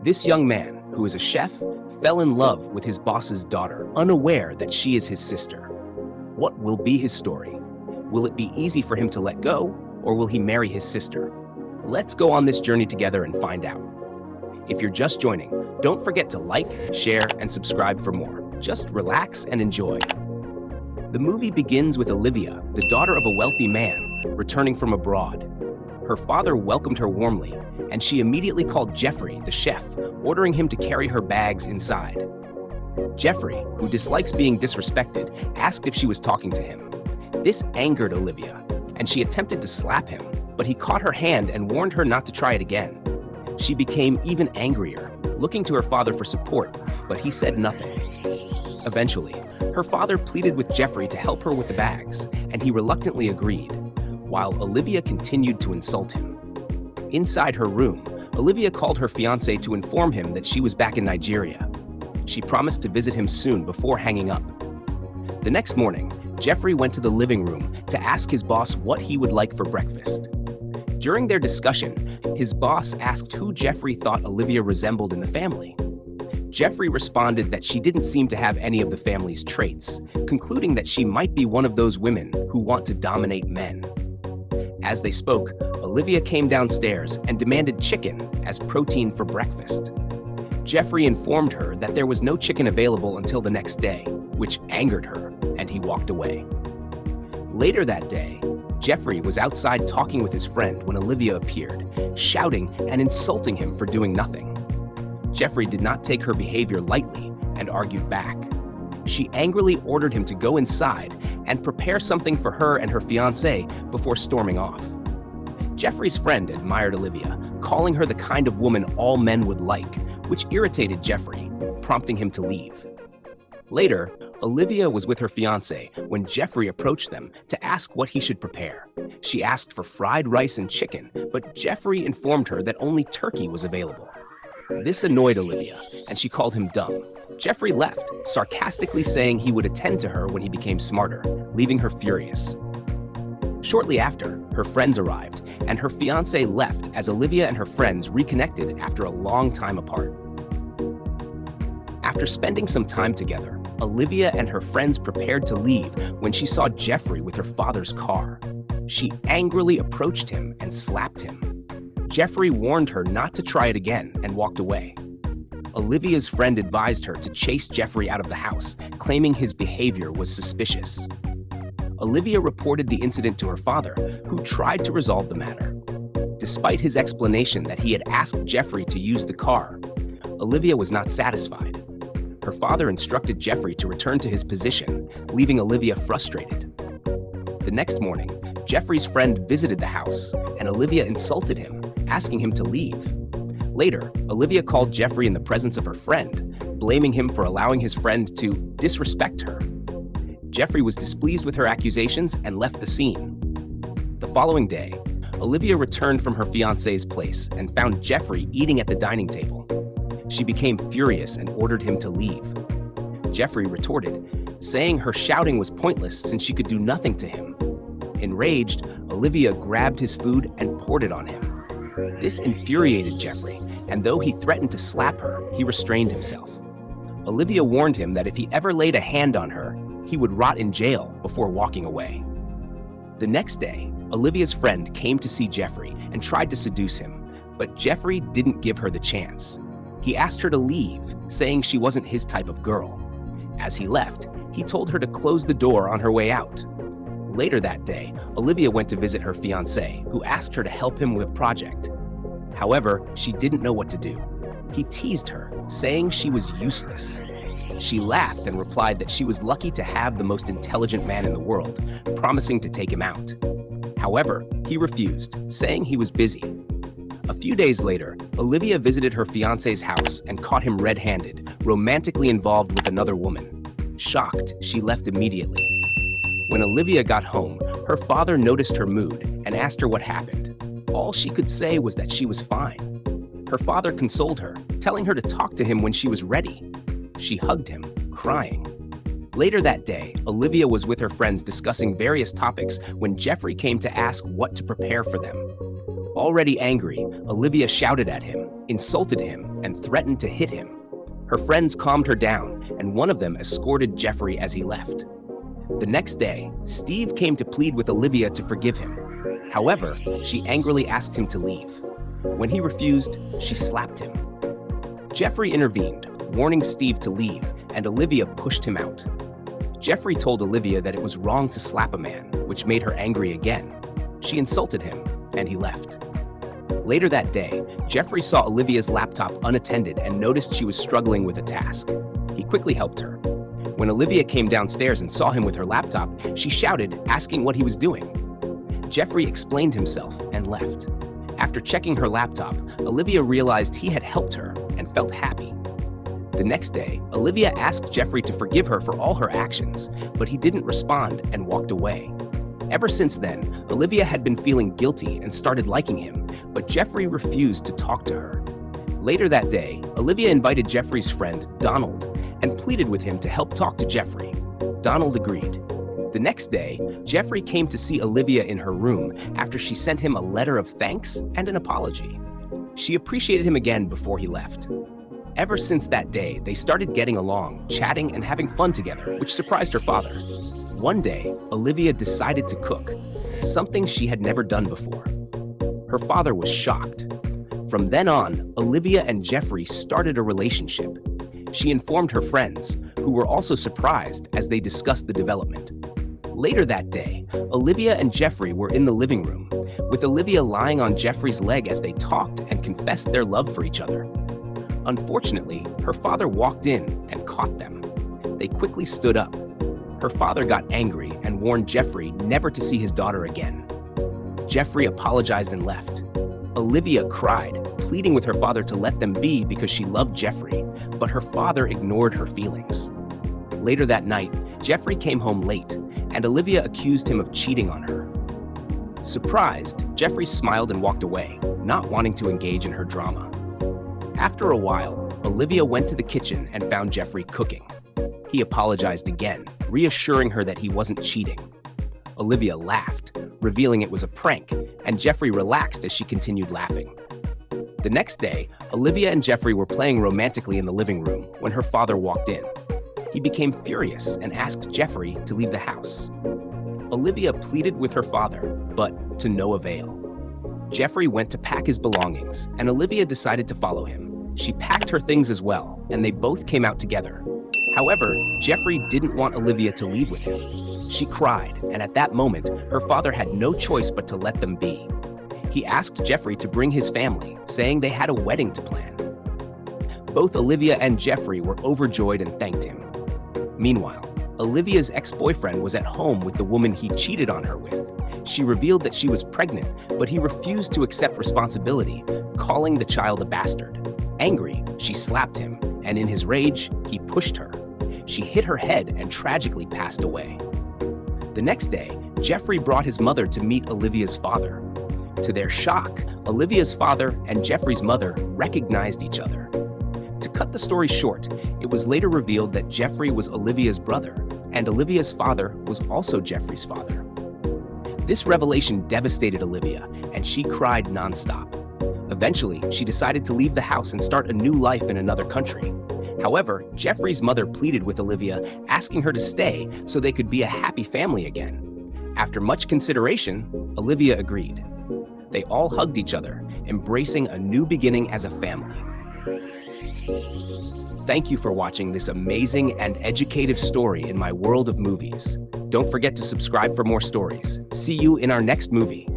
This young man, who is a chef, fell in love with his boss's daughter, unaware that she is his sister. What will be his story? Will it be easy for him to let go, or will he marry his sister? Let's go on this journey together and find out. If you're just joining, don't forget to like, share, and subscribe for more. Just relax and enjoy. The movie begins with Olivia, the daughter of a wealthy man, returning from abroad. Her father welcomed her warmly, and she immediately called Jeffrey, the chef, ordering him to carry her bags inside. Jeffrey, who dislikes being disrespected, asked if she was talking to him. This angered Olivia, and she attempted to slap him, but he caught her hand and warned her not to try it again. She became even angrier, looking to her father for support, but he said nothing. Eventually, her father pleaded with Jeffrey to help her with the bags, and he reluctantly agreed, while Olivia continued to insult him. Inside her room, Olivia called her fiancé to inform him that she was back in Nigeria. She promised to visit him soon before hanging up. The next morning, Jeffrey went to the living room to ask his boss what he would like for breakfast. During their discussion, his boss asked who Jeffrey thought Olivia resembled in the family. Jeffrey responded that she didn't seem to have any of the family's traits, concluding that she might be one of those women who want to dominate men. As they spoke, Olivia came downstairs and demanded chicken as protein for breakfast. Jeffrey informed her that there was no chicken available until the next day, which angered her, and he walked away. Later that day, Jeffrey was outside talking with his friend when Olivia appeared, shouting and insulting him for doing nothing. Jeffrey did not take her behavior lightly and argued back. She angrily ordered him to go inside and prepare something for her and her fiancé before storming off. Jeffrey's friend admired Olivia, calling her the kind of woman all men would like, which irritated Jeffrey, prompting him to leave. Later, Olivia was with her fiancé when Jeffrey approached them to ask what he should prepare. She asked for fried rice and chicken, but Jeffrey informed her that only turkey was available. This annoyed Olivia, and she called him dumb. Jeffrey left, sarcastically saying he would attend to her when he became smarter, leaving her furious. Shortly after, her friends arrived, and her fiancé left as Olivia and her friends reconnected after a long time apart. After spending some time together, Olivia and her friends prepared to leave when she saw Jeffrey with her father's car. She angrily approached him and slapped him. Jeffrey warned her not to try it again and walked away. Olivia's friend advised her to chase Jeffrey out of the house, claiming his behavior was suspicious. Olivia reported the incident to her father, who tried to resolve the matter. Despite his explanation that he had asked Jeffrey to use the car, Olivia was not satisfied. Her father instructed Jeffrey to return to his position, leaving Olivia frustrated. The next morning, Jeffrey's friend visited the house, and Olivia insulted him, asking him to leave. Later, Olivia called Jeffrey in the presence of her friend, blaming him for allowing his friend to disrespect her. Jeffrey was displeased with her accusations and left the scene. The following day, Olivia returned from her fiancé's place and found Jeffrey eating at the dining table. She became furious and ordered him to leave. Jeffrey retorted, saying her shouting was pointless since she could do nothing to him. Enraged, Olivia grabbed his food and poured it on him. This infuriated Jeffrey, and though he threatened to slap her, he restrained himself. Olivia warned him that if he ever laid a hand on her, he would rot in jail before walking away. The next day, Olivia's friend came to see Jeffrey and tried to seduce him, but Jeffrey didn't give her the chance. He asked her to leave, saying she wasn't his type of girl. As he left, he told her to close the door on her way out. Later that day, Olivia went to visit her fiancé, who asked her to help him with a project. However, she didn't know what to do. He teased her, saying she was useless. She laughed and replied that she was lucky to have the most intelligent man in the world, promising to take him out. However, he refused, saying he was busy. A few days later, Olivia visited her fiancé's house and caught him red-handed, romantically involved with another woman. Shocked, she left immediately. When Olivia got home, her father noticed her mood and asked her what happened. All she could say was that she was fine. Her father consoled her, telling her to talk to him when she was ready. She hugged him, crying. Later that day, Olivia was with her friends discussing various topics when Jeffrey came to ask what to prepare for them. Already angry, Olivia shouted at him, insulted him, and threatened to hit him. Her friends calmed her down, and one of them escorted Jeffrey as he left. The next day, Steve came to plead with Olivia to forgive him. However, she angrily asked him to leave. When he refused, she slapped him. Jeffrey intervened, warning Steve to leave, and Olivia pushed him out. Jeffrey told Olivia that it was wrong to slap a man, which made her angry again. She insulted him, and he left. Later that day, Jeffrey saw Olivia's laptop unattended and noticed she was struggling with a task. He quickly helped her. When Olivia came downstairs and saw him with her laptop, she shouted, asking what he was doing. Jeffrey explained himself and left. After checking her laptop, Olivia realized he had helped her and felt happy. The next day, Olivia asked Jeffrey to forgive her for all her actions, but he didn't respond and walked away. Ever since then, Olivia had been feeling guilty and started liking him, but Jeffrey refused to talk to her. Later that day, Olivia invited Jeffrey's friend, Donald, and pleaded with him to help talk to Jeffrey. Donald agreed. The next day, Jeffrey came to see Olivia in her room after she sent him a letter of thanks and an apology. She appreciated him again before he left. Ever since that day, they started getting along, chatting, and having fun together, which surprised her father. One day, Olivia decided to cook, something she had never done before. Her father was shocked. From then on, Olivia and Jeffrey started a relationship. She informed her friends, who were also surprised as they discussed the development. Later that day, Olivia and Jeffrey were in the living room, with Olivia lying on Jeffrey's leg as they talked and confessed their love for each other. Unfortunately, her father walked in and caught them. They quickly stood up. Her father got angry and warned Jeffrey never to see his daughter again. Jeffrey apologized and left. Olivia cried, pleading with her father to let them be because she loved Jeffrey, but her father ignored her feelings. Later that night, Jeffrey came home late, and Olivia accused him of cheating on her. Surprised, Jeffrey smiled and walked away, not wanting to engage in her drama. After a while, Olivia went to the kitchen and found Jeffrey cooking. He apologized again, reassuring her that he wasn't cheating. Olivia laughed, revealing it was a prank, and Jeffrey relaxed as she continued laughing. The next day, Olivia and Jeffrey were playing romantically in the living room when her father walked in. He became furious and asked Jeffrey to leave the house. Olivia pleaded with her father, but to no avail. Jeffrey went to pack his belongings, and Olivia decided to follow him. She packed her things as well, and they both came out together. However, Jeffrey didn't want Olivia to leave with him. She cried, and at that moment, her father had no choice but to let them be. He asked Jeffrey to bring his family, saying they had a wedding to plan. Both Olivia and Jeffrey were overjoyed and thanked him. Meanwhile, Olivia's ex-boyfriend was at home with the woman he cheated on her with. She revealed that she was pregnant, but he refused to accept responsibility, calling the child a bastard. Angry, she slapped him, and in his rage, he pushed her. She hit her head and tragically passed away. The next day, Jeffrey brought his mother to meet Olivia's father. To their shock, Olivia's father and Jeffrey's mother recognized each other. To cut the story short, it was later revealed that Jeffrey was Olivia's brother, and Olivia's father was also Jeffrey's father. This revelation devastated Olivia, and she cried nonstop. Eventually, she decided to leave the house and start a new life in another country. However, Jeffrey's mother pleaded with Olivia, asking her to stay so they could be a happy family again. After much consideration, Olivia agreed. They all hugged each other, embracing a new beginning as a family. Thank you for watching this amazing and educative story in my world of movies. Don't forget to subscribe for more stories. See you in our next movie.